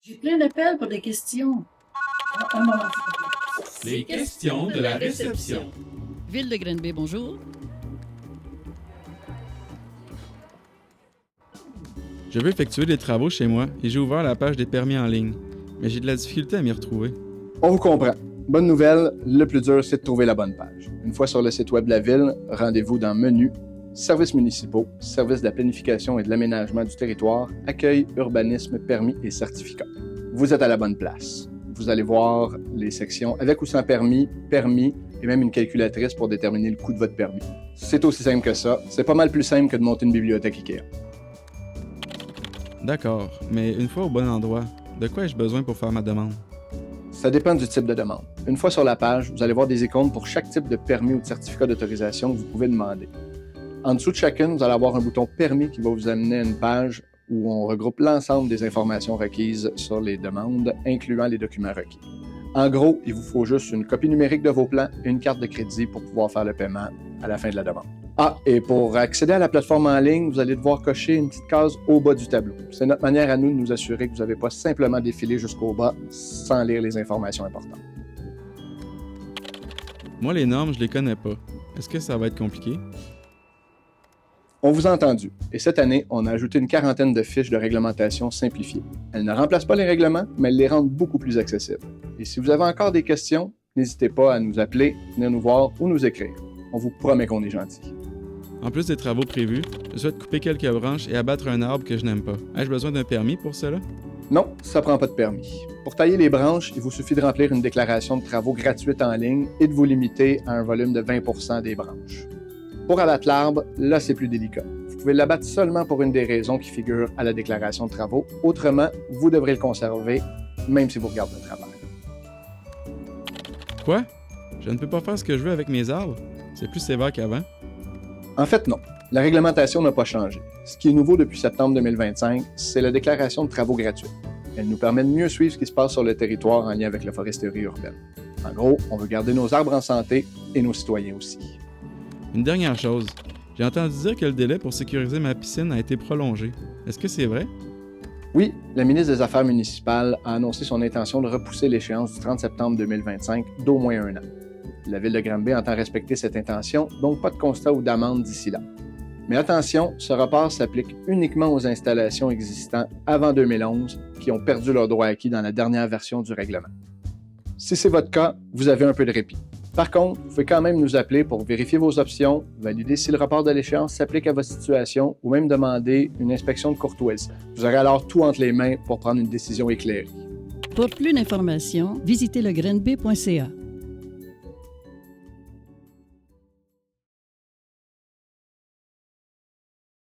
J'ai plein d'appels pour des questions. Un moment, s'il vous plaît. Les questions de la réception. Ville de Granby, bonjour. Je veux effectuer des travaux chez moi et j'ai ouvert la page des permis en ligne, mais j'ai de la difficulté à m'y retrouver. On vous comprend. Bonne nouvelle, le plus dur, c'est de trouver la bonne page. Une fois sur le site web de la Ville, rendez-vous dans Menu, Services municipaux, Services de la planification et de l'aménagement du territoire, Accueil, Urbanisme, Permis et Certificats. Vous êtes à la bonne place. Vous allez voir les sections avec ou sans permis, permis et même une calculatrice pour déterminer le coût de votre permis. C'est aussi simple que ça. C'est pas mal plus simple que de monter une bibliothèque IKEA. D'accord, mais une fois au bon endroit, de quoi ai-je besoin pour faire ma demande? Ça dépend du type de demande. Une fois sur la page, vous allez voir des icônes pour chaque type de permis ou de certificat d'autorisation que vous pouvez demander. En dessous de chacune, vous allez avoir un bouton permis qui va vous amener à une page où on regroupe l'ensemble des informations requises sur les demandes, incluant les documents requis. En gros, il vous faut juste une copie numérique de vos plans et une carte de crédit pour pouvoir faire le paiement à la fin de la demande. Ah, et pour accéder à la plateforme en ligne, vous allez devoir cocher une petite case au bas du tableau. C'est notre manière à nous de nous assurer que vous n'avez pas simplement défilé jusqu'au bas sans lire les informations importantes. Moi, les normes, je les connais pas. Est-ce que ça va être compliqué? On vous a entendu, et cette année, on a ajouté une quarantaine de fiches de réglementation simplifiées. Elles ne remplacent pas les règlements, mais elles les rendent beaucoup plus accessibles. Et si vous avez encore des questions, n'hésitez pas à nous appeler, venir nous voir ou nous écrire. On vous promet qu'on est gentil. En plus des travaux prévus, je souhaite couper quelques branches et abattre un arbre que je n'aime pas. Ai-je besoin d'un permis pour cela? Non, ça prend pas de permis. Pour tailler les branches, il vous suffit de remplir une déclaration de travaux gratuite en ligne et de vous limiter à un volume de 20% des branches. Pour abattre l'arbre, là c'est plus délicat. Vous pouvez l'abattre seulement pour une des raisons qui figurent à la déclaration de travaux. Autrement, vous devrez le conserver, même si vous regardez le travail. Quoi? Je ne peux pas faire ce que je veux avec mes arbres? C'est plus sévère qu'avant. En fait, non. La réglementation n'a pas changé. Ce qui est nouveau depuis septembre 2025, c'est la déclaration de travaux gratuite. Elle nous permet de mieux suivre ce qui se passe sur le territoire en lien avec la foresterie urbaine. En gros, on veut garder nos arbres en santé et nos citoyens aussi. Une dernière chose. J'ai entendu dire que le délai pour sécuriser ma piscine a été prolongé. Est-ce que c'est vrai? Oui, la ministre des Affaires municipales a annoncé son intention de repousser l'échéance du 30 septembre 2025 d'au moins un an. La Ville de Granby entend respecter cette intention, donc pas de constat ou d'amende d'ici là. Mais attention, ce report s'applique uniquement aux installations existantes avant 2011 qui ont perdu leur droit acquis dans la dernière version du règlement. Si c'est votre cas, vous avez un peu de répit. Par contre, vous pouvez quand même nous appeler pour vérifier vos options, valider si le report de l'échéance s'applique à votre situation ou même demander une inspection de courtoisie. Vous aurez alors tout entre les mains pour prendre une décision éclairée. Pour plus d'informations, visitez legranby.ca.